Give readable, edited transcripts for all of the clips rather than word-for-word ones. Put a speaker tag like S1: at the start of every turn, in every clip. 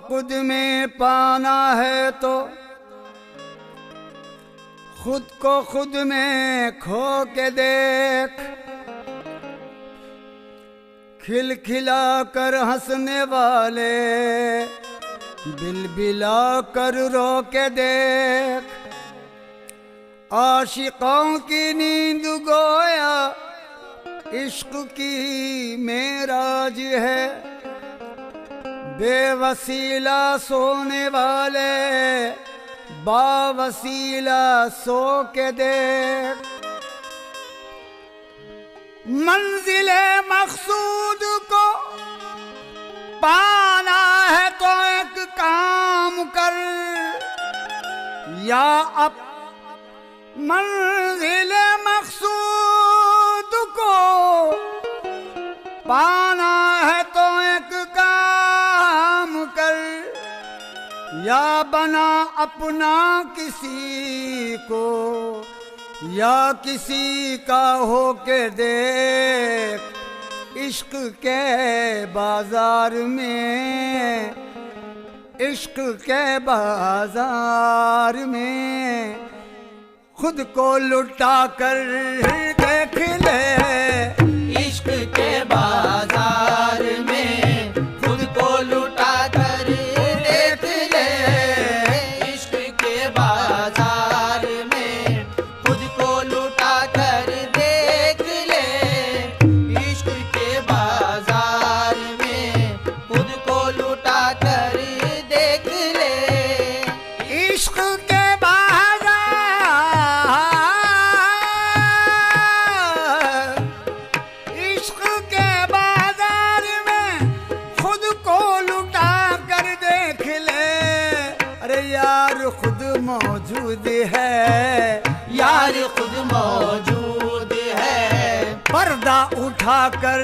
S1: खुद में पाना है तो खुद को खुद में खो के देख। खिलखिला कर हंसने वाले बिलबिला कर रो के देख। आशिकों की नींद गोया इश्क की मेराज है। बेवसीला सोने वाले बावसीला सो के देख। मंजिले मकसूद को पाना है तो एक काम कर या अब मंजिले मकसूद को पाना है तो एक काम कर या बना अपना किसी को या किसी का हो के देख। इश्क के बाजार में इश्क के बाजार में खुद को लुटा कर देख ले।
S2: इश्क के बाजार में खुद को लुटा कर देख ले। इश्क के बाजार में खुद को लुटा कर देख ले। इश्क के बाजार में खुद को लुटा कर देख ले।
S1: इश्क के खुद मौजूद है
S2: यार खुद मौजूद है।
S1: पर्दा उठा कर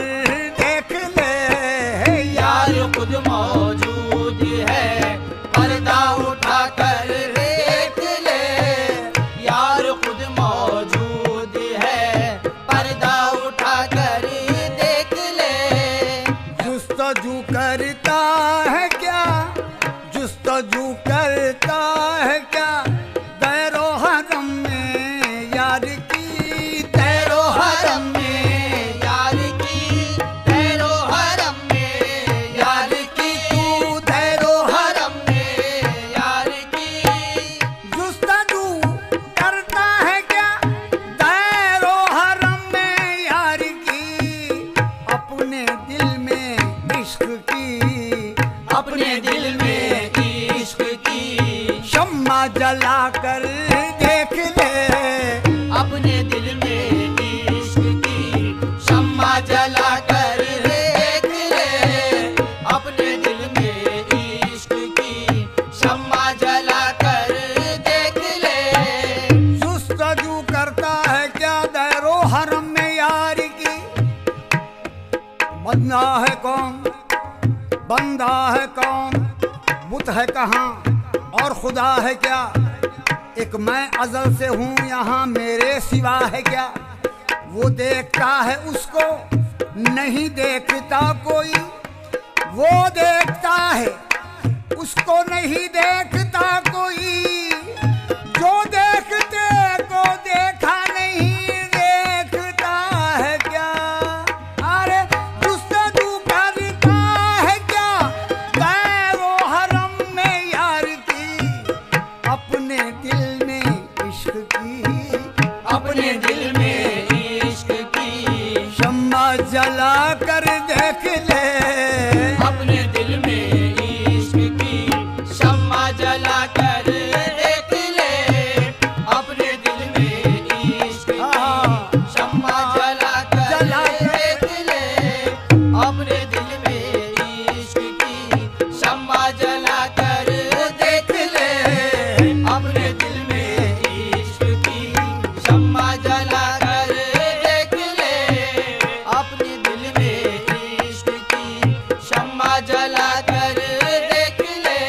S1: देख ले।
S2: यार खुद मौजूद है पर्दा उठा कर देख ले। यार खुद मौजूद है पर्दा उठा कर देख ले।
S1: जुस्तजू करता है क्या जुस्तजू करता है क्या दैरो हरम में यार की।
S2: दैरो हरम में यार की। दैरो हरम में यार की।
S1: तू दैरो
S2: हरम में यार की।
S1: जुस्तजू करता है क्या दैरो हरम में यार की। अपने दिल में इश्क की
S2: अपने दिल में
S1: शम्मा जला कर देख ले।
S2: अपने दिल में इश्क की शम्मा जला कर देख ले। अपने दिल में इश्क की शम्मा जला कर देख ले।
S1: जुस्तजू करता है क्या दैरो हरम में यार की। बंदा है कौन बंदा है कौन बुत है कहाँ और खुदा है क्या। एक मैं अज़ल से हूँ यहाँ मेरे सिवा है क्या। वो देखता है उसको नहीं देखता कोई। वो देखता है उसको नहीं देखता कोई। जो देखते को देखा नहीं देखता है क्या। अरे जुस्तजू करता है क्या दैरो हरम में यार की। अपने दिल में इश्क की
S2: अपने दिल में इश्क की
S1: शम्मा जला कर देख ले।
S2: अपने दिल में इश्क की शम्मा जला कर देख ले। अपने दिल में इश्क की शम्मा जला कर देख ले। अपने दिल में इश्क की शम्मा जला कर देख ले। अपने दिल में इश्क की शम्मा जला कर देख ले। अपने दिल में इश्क की शम्मा जला कर देख ले।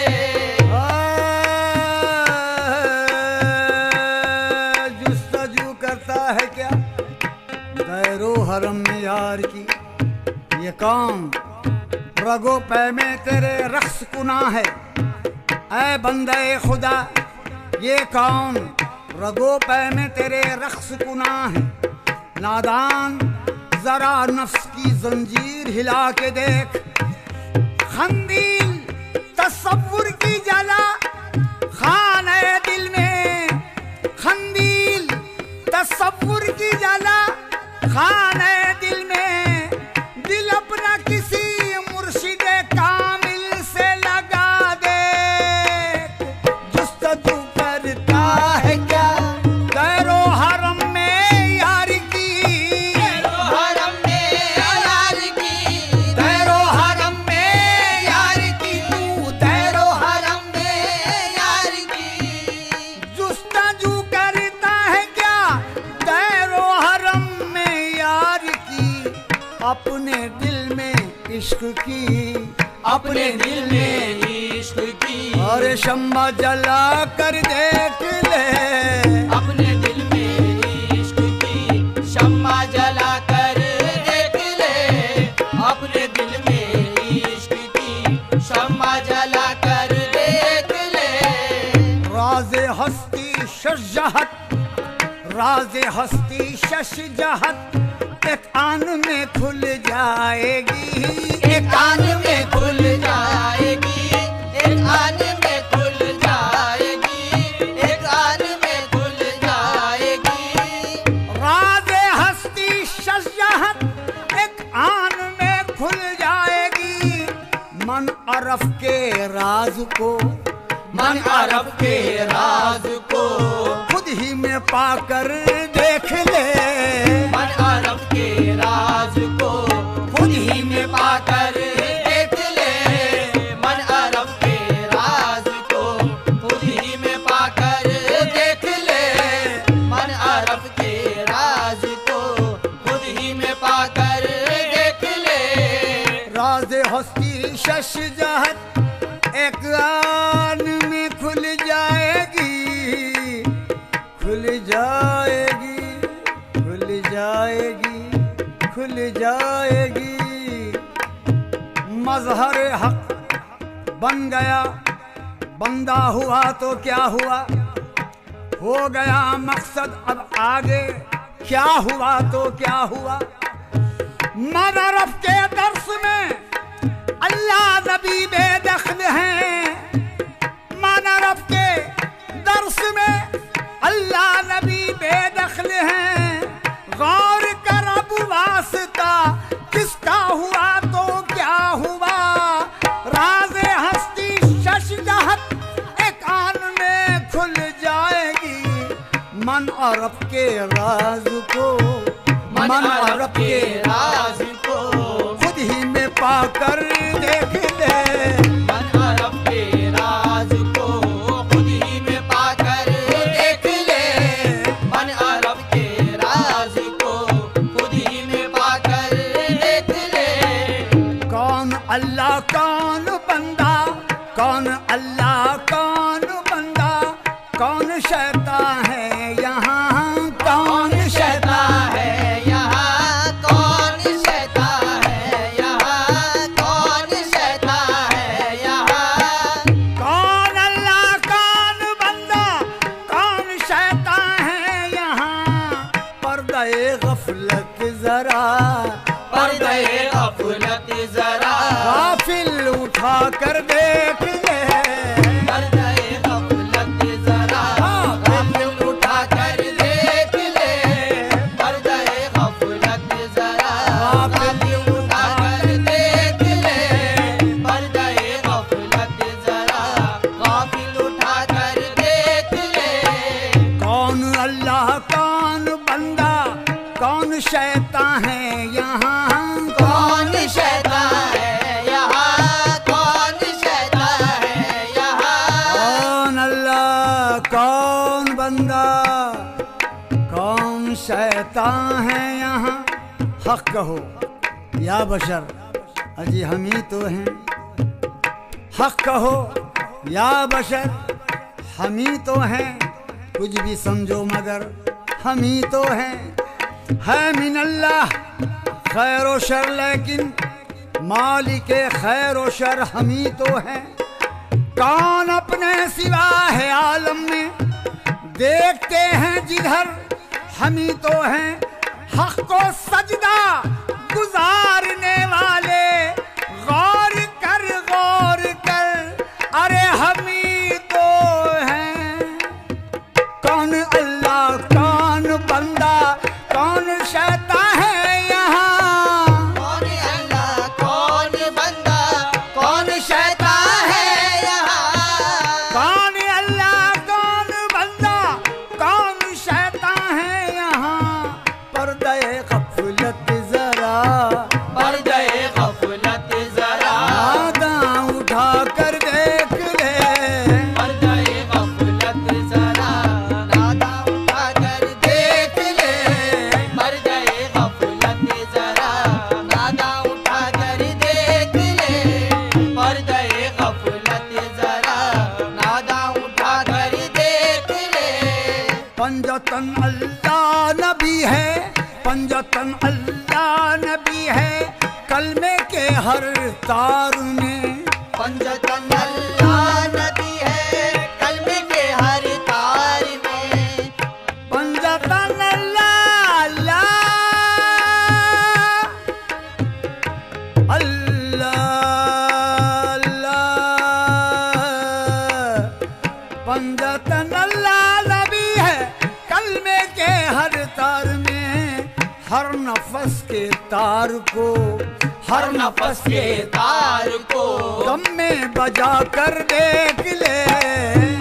S1: जुस्तजू करता है क्या दैरो हरम में यार की। ये काम रगो पै में तेरे रक्स कुना है। ऐ बंदे खुदा ये कौन रगो पै में तेरे रक्स कुना है। नादान जरा नफ्स की जंजीर हिला के देख, खंदील तसव्वुर की जला खाने दिल में, खंदील तसव्वुर की जला खाने दिल में, दिल अपना किसी मुर्शिदे कामिल से लगा दे। जुस्तजू करता है क्या गैरो हरम में यार की,
S2: गैरो हरम में यार की,
S1: गैरो हरम में यार की, तू
S2: गैरो हरम में यार की।
S1: जुस्तजू करता है क्या गैरो हरम में यार की, अपने दिल में इश्क की,
S2: अपने दिल में इश्क की,
S1: और शम्मा जला कर देख ले।
S2: अपने दिल में इश्क की शम्मा जला कर देख ले। अपने दिल में इश्क की शम्मा जला कर देख ले।
S1: राज़े हस्ती शशजहत, राज़े हस्ती शशजहत एक आन में खुल जाएगी,
S2: एक आन में खुल जाएगी, एक आन में खुल जाएगी, एक आन में खुल जाएगी।
S1: राज़े हस्ती शशजहत एक आन में खुल जाएगी। मन अरफ के राज को,
S2: मन अरब के राज को
S1: खुद ही में पाकर देख ले।
S2: मन अरब के राज को खुद ही में पाकर देख ले। मन अरब के राज को खुद ही में पाकर देख ले। मन अरब के राज को खुद ही में पाकर देख ले।
S1: राज़े हस्ती शशजहत एक आन में खुल जाएगी, खुल जाएगी, खुल जाएगी, खुल जाएगी। मजहर हक बन गया, बंदा हुआ तो क्या हुआ, हो गया मकसद अब आगे क्या हुआ तो क्या हुआ। मदरफ के दर्स में अल्लाह नबी बेदखल हैं, मदरफ के दर्स में अल्लाह नबी बेदखल हैं। गौर कर अब वास्ता किसका हुआ तो क्या हुआ। राज़े हस्ती शशजहत एक आन में खुल जाएगी। मन अरब के राज को, मन अरब के
S2: राज को
S1: खुद ही में पाकर देख ले।
S2: मन अरब के राज को खुद ही में पाकर देख ले। मन अरब के राज को खुद ही में पाकर देख ले।
S1: कौन अल्लाह कौन बंदा, कौन अल्लाह कौन बंदा, कौन शैतान है यहाँ, कौन शैतान
S2: है यहाँ, कौन शैतान है यहाँ, कौन शैतान है यहाँ।
S1: कौन अल्लाह कौन बंदा, कौन शैतान है यहाँ। पर्दे गफलत जरा,
S2: पर्दे गफलत जरा
S1: गाफिल उठा कर देख ले।
S2: पर्दे गफलत जरा गाफिल उठा कर देख ले। पर्दे गफलत जरा गाफिल उठा कर देख ले। पर्दे गफलत जरा गाफिल उठा कर देख ले।
S1: कौन अल्लाह कौन बंदा, कौन शैतान है यहाँ,
S2: कौन शैतान है यहाँ, कौन शैतान है यहाँ।
S1: कौन अल्लाह कौन बंदा, कौन शैतान है यहाँ। हक कहो या बशर, अजी हम ही तो हैं। हक कहो या बशर, हम ही तो हैं। कुछ भी समझो मगर हम ही तो हैं। है मिनल्लाह खैर व शर, लेकिन मालिक खैर व शर हम ही तो हैं। कौन अपने सिवा है आलम में, देखते हैं जिधर हम ही तो हैं हक को सजदा गुजारने वाले। गौर कर अरे हम ही तो हैं। कौन अल्लाह कौन बंदा कौन शैतान है यहाँ,
S2: कौन अल्लाह कौन बंदा कौन शैतान है यहाँ।
S1: कौन अल्लाह कौन बंदा कौन शैतान है यहाँ। पर्दे गफलत जरा,
S2: पर्दे गफलत जरा,
S1: आदा उठा कर देख ले।
S2: पर्दे गफलत जरा, नादा उठा कर देख ले। पर्दे गफलत जरा, नादा उठा कर देख ले। पर्दे गफलत जरा, नादा उठा कर देख ले।
S1: पंजतन अल्लाह नबी है, पंजतन अल्लाह नबी है, कलमे के हर तार में।
S2: पंजतन अल्लाह नबी है, कलमे के हर तार में।
S1: पंजतन अल्लाह अल्लाह अल्लाह अल्लाह, पंजतन अल्लाह नबी है, कलमे के हर तार में। हर नफस के तार को,
S2: हर नफस के तार को,
S1: दम में बजा कर देख ले।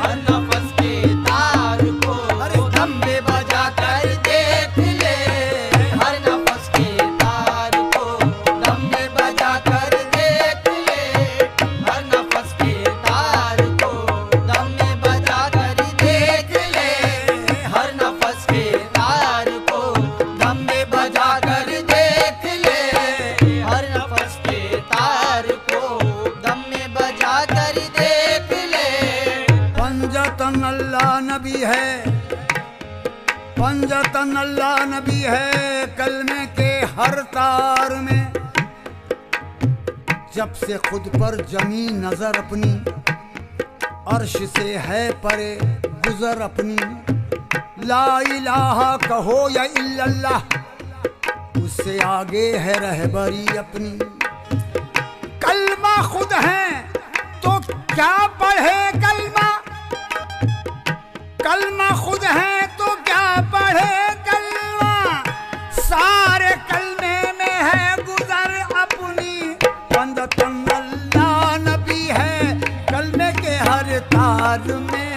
S2: हर नफस के तार को,
S1: अरे
S2: दम में बजा कर देख ले। हर नफस के तार को, दम में बजा कर देख ले। हर नफस के तार को, दम में बजा कर देख ले। हर नफस के तार को, दम में बजा कर देख ले। हर नफस के तार को, दम में बजा कर देख ले।
S1: पंजतन अल्लाह नबी है, पंजतन अल्लाह नबी है, कलमे के हर तार में। जब से खुद पर जमी नजर अपनी, अर्श से है परे गुजर अपनी। ला इलाहा कहो या इल्लल्लाह, उससे आगे है रहबरी अपनी। कलमा खुद है तो क्या पढ़े कलमा, कलमा खुद है तो क्या पढ़े कलमा। सारे कलमे में है गुजर अपनी। पंजतन अल्लाह नबी है, कलमे के हर तार में।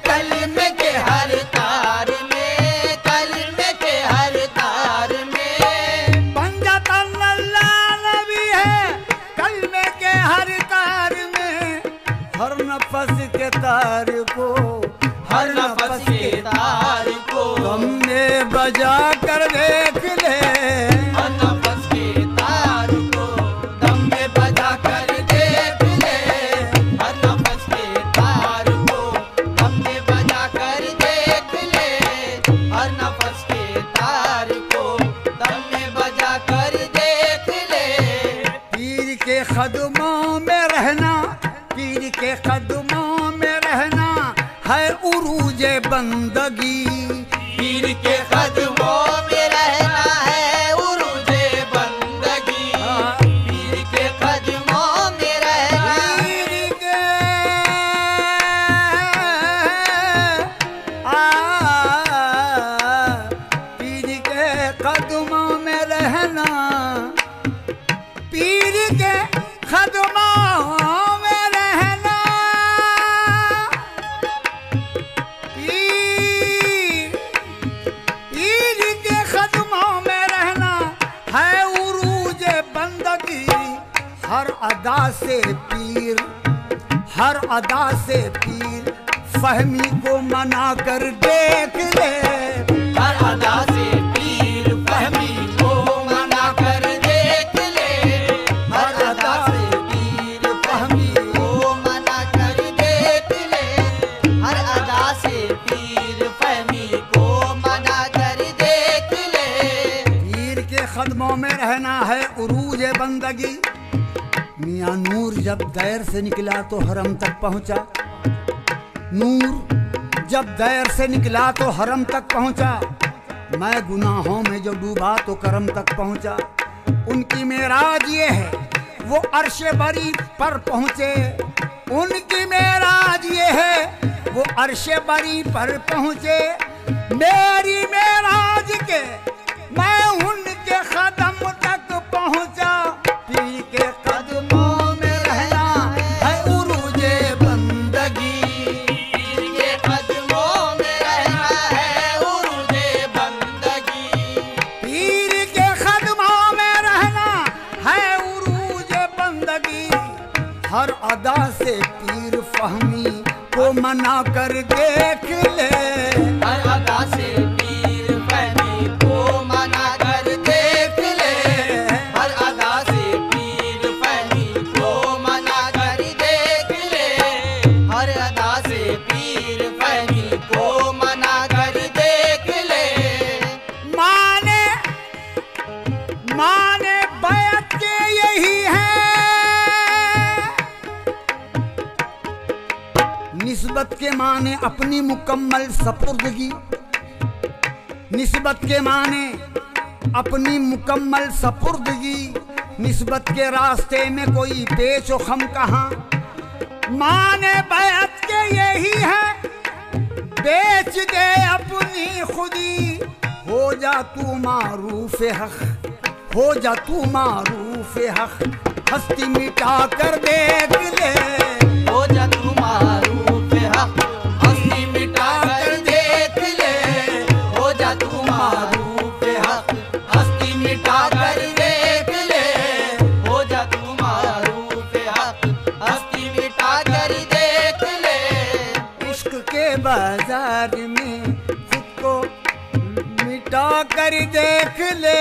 S2: कलमे के हर तार में, कलमे के हर तार में।
S1: पंजतन अल्लाह नबी है, कलमे के हर तार में। हर नफस के तार को,
S2: हर नफस के तार को,
S1: हमने बजा कर देख ले।
S2: हर नफस के तार को, दम में बजा कर देख ले। हर नफस के तार को, दम में बजा कर देख ले। हर नफस के तार को, दम में बजा कर देख ले।
S1: पीर के कदमों में रहना, पीर के कदमों में रहना है उरूजे बंदगी।
S2: पीर के कदमों में रहना है उरूजे बंदगी। पीर के कदमों में रहना,
S1: पीर के पीर के कदमों में रहना, पीर के कदमों में रहना। पीर के कदमों में रहना है उरूज बंदगी। हर अदा से पीर, हर अदा से पीर फहमी को मना कर देख ले।
S2: हर अदा से पीर फहमी को मना कर देख ले। हर अदा से पीर फहमी को मना कर देख ले। हर अदा से पीर फहमी को मना कर देख ले।
S1: पीर के कदमों में रहना है उरूज बंदगी। मियाँ नूर जब दैर से निकला तो हरम तक पहुंचा। नूर जब दैर से निकला तो हरम तक पहुंचा। मैं गुनाहों में जो डूबा तो करम तक पहुंचा। उनकी मेराज ये है वो अर्शे बरी पर पहुंचे। उनकी मेराज ये है वो अर्शे बरी पर पहुंचे। मेरी मेराज के मैं उनके कदम तक पहुंचा। पीर के कदमों में रहना है उरूजे बंदगी।
S2: पीर के कदमों में रहना है उरूजे बंदगी।
S1: पीर के कदमों में रहना है उरूजे बंदगी। हर अदा से पीर फहमी को मना कर देख ले।
S2: हर अदा से पीर फहमी को मना कर देख ले। हर अदा से पीर फहमी को मना कर देख ले। हर अदा से पीर फहमी को मना कर देख ले।
S1: माने माने बैत के यही है। निस्बत के माने अपनी मुकम्मल सपुर्दगी। निस्बत के माने अपनी मुकम्मल सपुर्दगी। निस्बत के रास्ते में कोई पेच व खम कहाँ। माने बैत के यही है बेच दे अपनी खुदी। हो जा तू मारूफ हक। हो जा तू मारूफ हक। हस्ती मिटा कर देख ले।
S2: हो जा तू मारूफ हक। हस्ती मिटा कर देख ले। हो जा तू मारूफ हक। हस्ती मिटा कर देख ले। हो जा तू मारूफ हक। हस्ती मिटा कर देख ले।
S1: इश्क के बाजार में खुद को मिटा कर देख ले।